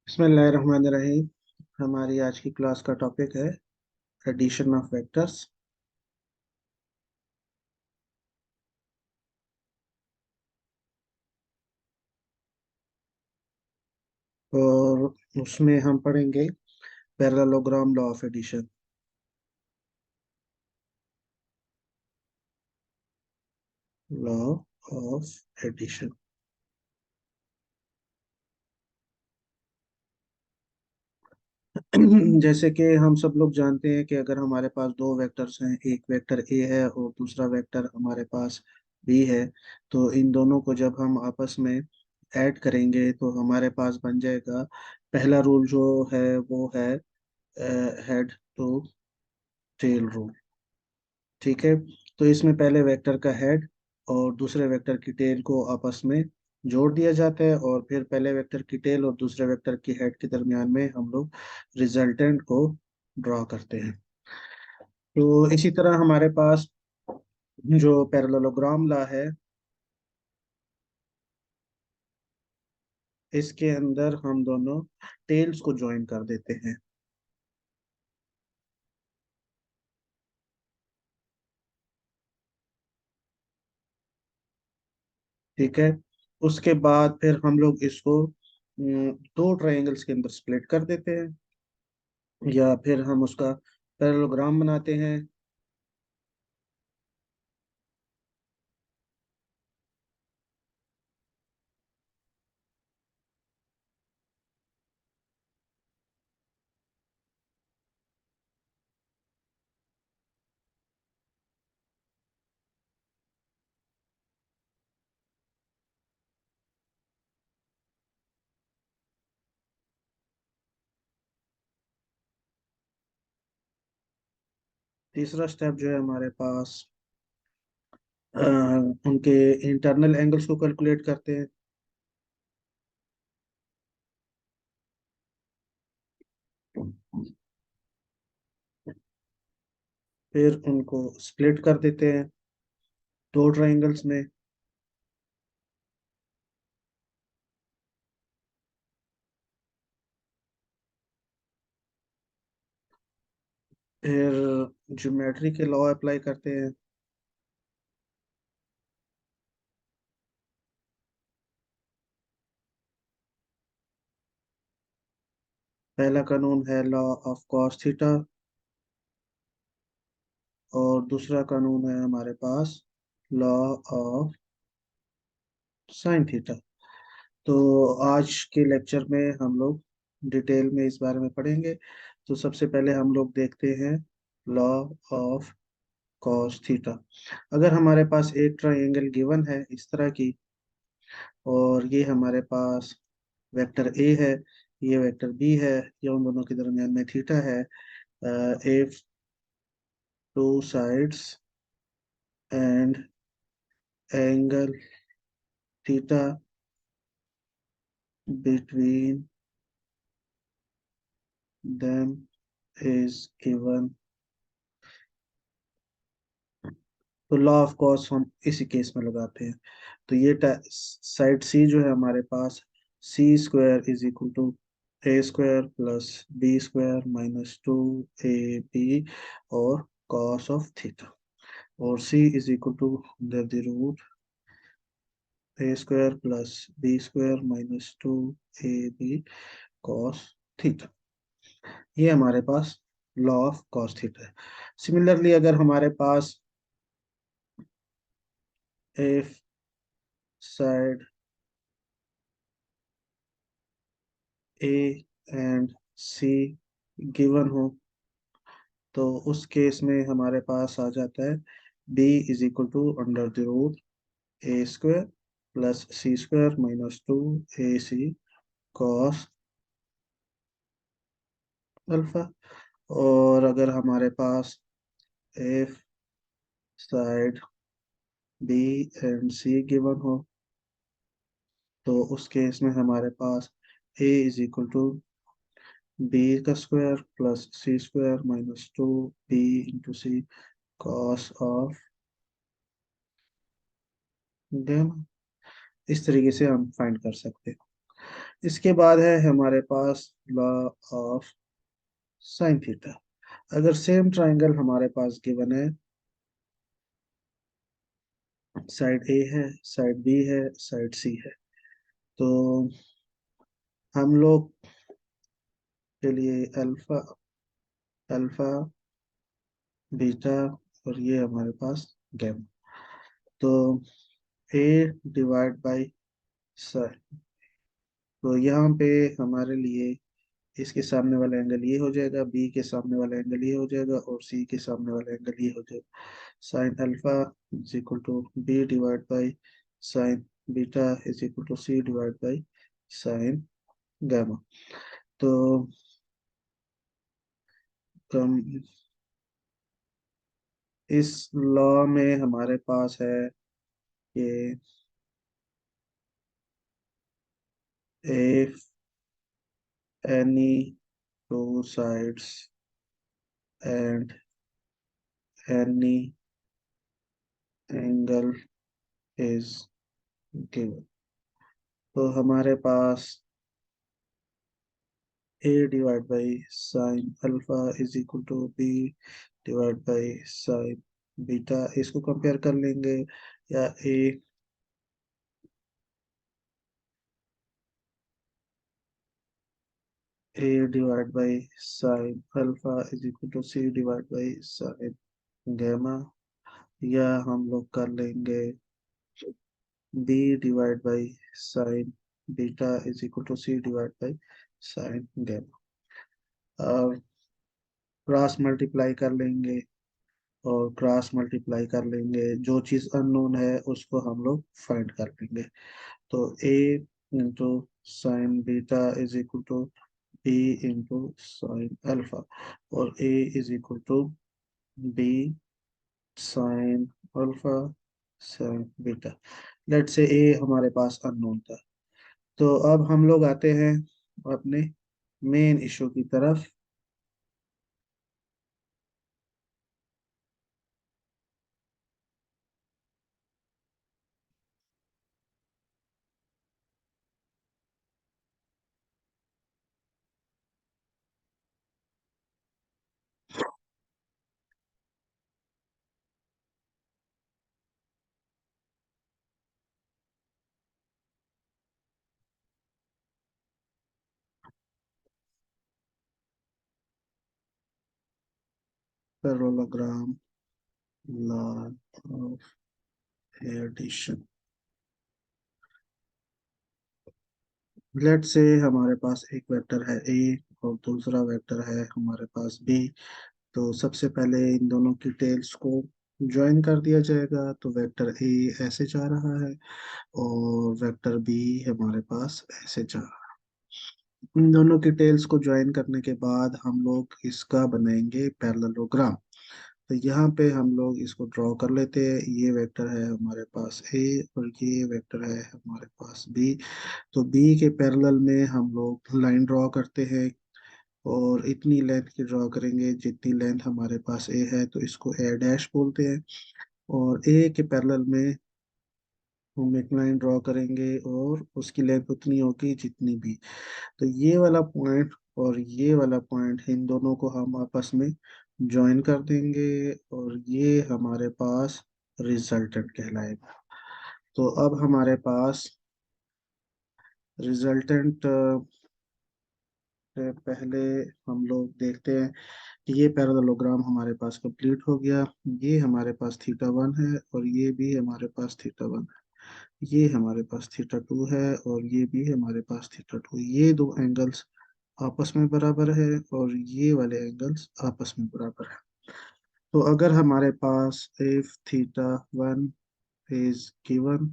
बिस्मिल्लाहिर्रहमानिर्रहीम। हमारी आज की क्लास का टॉपिक है एडिशन ऑफ वेक्टर्स। और उसमें हम पढ़ेंगे parallelogram law of addition. Law of addition. जैसे कि हम सब लोग जानते हैं कि अगर हमारे पास दो वेक्टर्स हैं, एक वेक्टर ए है और दूसरा वेक्टर हमारे पास बी है, तो इन दोनों को जब हम आपस में ऐड करेंगे तो हमारे पास बन जाएगा। पहला रूल जो है वो है हेड टू टेल रूल। ठीक है। तो इसमें पहले वेक्टर का हेड और दूसरे वेक्टर की टेल को आपस में जोड़ दिया जाता है, और फिर पहले वेक्टर की टेल और दूसरे वेक्टर की हेड के दरमियान में हम लोग रिजल्टेंट को ड्रॉ करते हैं। तो इसी तरह हमारे पास जो पैरेललोग्राम ला है, इसके अंदर हम दोनों टेल्स को ज्वाइन कर देते हैं। ठीक है। उसके बाद फिर हम लोग इसको दो ट्रायंगल्स के अंदर स्प्लिट कर देते हैं, या फिर हम उसका पैरेललोग्राम बनाते हैं। तीसरा स्टेप जो है हमारे पास, अ, उनके इंटरनल एंगल्स को कैलकुलेट करते हैं। फिर उनको स्प्लिट कर देते हैं दो ट्रायंगल्स में। फिर ज्योमेट्री के लॉ अप्लाई करते हैं। पहला कानून है लॉ ऑफ कॉस थीटा, और दूसरा कानून है हमारे पास लॉ ऑफ साइन थीटा। तो आज के लेक्चर में हम लोग डिटेल में इस बारे में पढ़ेंगे। तो सबसे पहले हम लोग देखते हैं लॉ ऑफ कॉस थीटा। अगर हमारे पास एक ट्रायंगल गिवन है इस तरह की, और ये हमारे पास वेक्टर ए है, ये वेक्टर बी है, ये उन दोनों के दरमियान में थीटा है। If two sides and angle theta between them is given, तो लॉ ऑफ कॉस हम इसी केस में लगाते हैं। तो ये साइड सी जो है हमारे पास, C square is equal to A square plus B square minus two A B और कॉस ऑफ थीटा, और C is equal to under the root A square plus B square minus two A B cos theta. ये हमारे पास law of cos theta है। Similarly अगर हमारे पास if side A and C given हो, तो उस केस में हमारे पास आ जाता है B is equal to under the root A square plus C square minus two A C cos alpha. और अगर हमारे पास if side B and C given हो, तो उस केस में हमारे पास A is equal to B का square plus C square minus two B into C cos of them. इस तरीके से हम फाइंड कर सकते हैं। इसके बाद है हमारे पास लॉ ऑफ साइन थीटा। अगर सेम ट्राइंगल हमारे पास गिवन है, साइड ए है, साइड बी है, साइड सी है, तो हम लोग के लिए अल्फा, अल्फा, बीटा, और ये हमारे पास गैमा। तो ए डिवाइड बाई साइन, तो यहाँ पे हमारे लिए इसके सामने वाला एंगल ये हो जाएगा, बी के सामने वाला एंगल ये हो जाएगा, और सी के सामने वाला एंगल ये हो जाएगा। Sine alpha is equal to B divide by sine beta is equal to C divide by sine gamma. तो कम इस लॉ में हमारे पास है कि if any two sides and any angle is given, तो हमारे पास a divide by sine alpha is equal to B divide by sine beta, इसको कंपेयर कर लेंगे, या a divide by sine alpha is equal to C divide by sine gamma, या हम लोग कर लेंगे b divide by sine beta is equal to C divide by sine gamma, और क्रॉस मल्टीप्लाई कर लेंगे, और क्रॉस मल्टीप्लाई कर लेंगे, जो चीज अननोन है उसको हम लोग फाइंड कर लेंगे। तो a into sine beta is equal to b into sine alpha, और a is equal to b sine alpha sine beta. Let say a हमारे पास अननोन था। तो अब हम लोग आते हैं अपने मेन इशू की तरफ। Parallelogram, law of addition. Let say हमारे पास एक वेक्टर है ए और दूसरा वेक्टर है हमारे पास बी। तो सबसे पहले इन दोनों की टेल्स को ज्वाइन कर दिया जाएगा, तो वेक्टर ए ऐसे जा रहा है और वेक्टर बी हमारे पास ऐसे जा रहा है। इन दोनों की टेल्स को ज्वाइन करने के बाद हम लोग इसका बनाएंगे पैरेललोग्राम। तो यहाँ पे हम लोग इसको ड्रॉ कर लेते हैं। ये वेक्टर है हमारे पास ए और ये वेक्टर है हमारे पास बी। तो बी के पैरेलल में हम लोग लाइन ड्रॉ करते हैं, और इतनी लेंथ की ड्रॉ करेंगे जितनी लेंथ हमारे पास ए है, तो इसको ए डैश बोलते हैं। और ए के पैरेलल में हम एक लाइन ड्रॉ करेंगे और उसकी लेंथ उतनी होगी जितनी भी। तो ये वाला पॉइंट और ये वाला पॉइंट, इन दोनों को हम आपस में ज्वाइन कर देंगे, और ये हमारे पास रिजल्टेंट कहलाएगा। तो अब हमारे पास रिजल्टेंट से पहले हम लोग देखते हैं कि ये पैरेललोग्राम हमारे पास कंप्लीट हो गया। ये हमारे पास थीटा वन है, और ये भी हमारे पास थीटा वन है। ये हमारे पास थीटा टू है, और ये भी हमारे पास थीटा टू। ये दो एंगल्स आपस में बराबर है, और ये वाले एंगल्स आपस में बराबर है। तो अगर हमारे पास if theta one is given,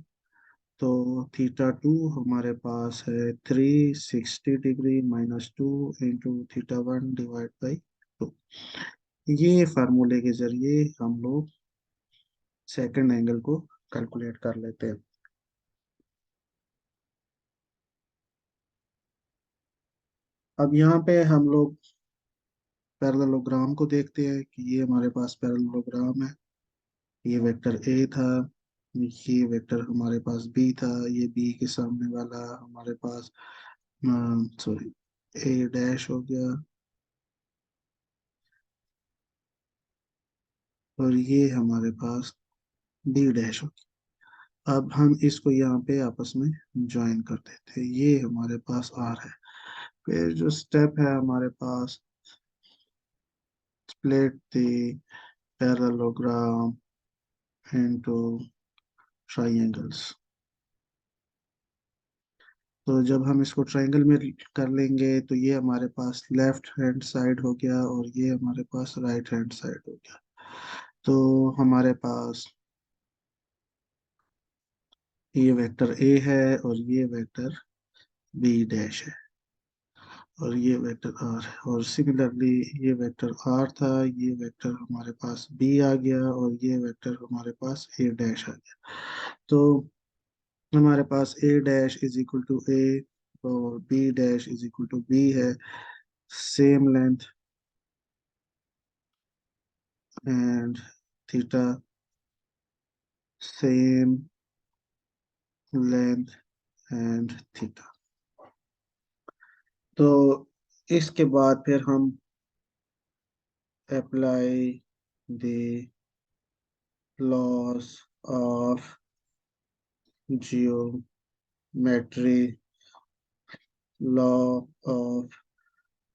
तो थीटा टू हमारे पास है 360 degree minus two into theta one divide by two. ये फार्मूले के जरिए हम लोग सेकंड एंगल को कैलकुलेट कर लेते हैं। अब यहाँ पे हम लोग पैरेललोग्राम को देखते हैं कि ये हमारे पास पैरेललोग्राम है। ये वेक्टर ए था, ये वेक्टर हमारे पास बी था, ये बी के सामने वाला हमारे पास सॉरी, ए डैश हो गया और ये हमारे पास बी डैश हो गया। अब हम इसको यहाँ पे आपस में ज्वाइन कर देते हैं, ये हमारे पास आर है। फिर जो स्टेप है हमारे पास, split the parallelogram into triangles। तो जब हम इसको ट्रायंगल में कर लेंगे तो ये हमारे पास लेफ्ट हैंड साइड हो गया और ये हमारे पास राइट हैंड साइड हो गया। तो हमारे पास ये वेक्टर ए है और ये वेक्टर बी डैश है और ये वेक्टर आर है, और सिमिलरली ये वेक्टर आर था, ये वेक्टर हमारे पास बी आ गया और ये वेक्टर हमारे पास ए डैश आ गया। तो हमारे पास A dash is equal to A और B dash is equal to B है। Same length and theta, same length and theta. तो इसके बाद फिर हम apply the laws of geometry, law of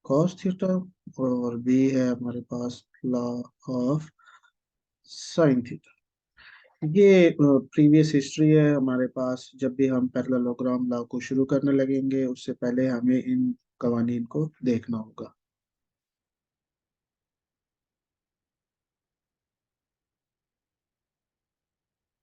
cos theta, और बी है हमारे पास लॉ ऑफ साइन थीटा। ये प्रीवियस हिस्ट्री है हमारे पास। जब भी हम पैरेललोग्राम लॉ को शुरू करने लगेंगे उससे पहले हमें इन कवानीन को देखना होगा।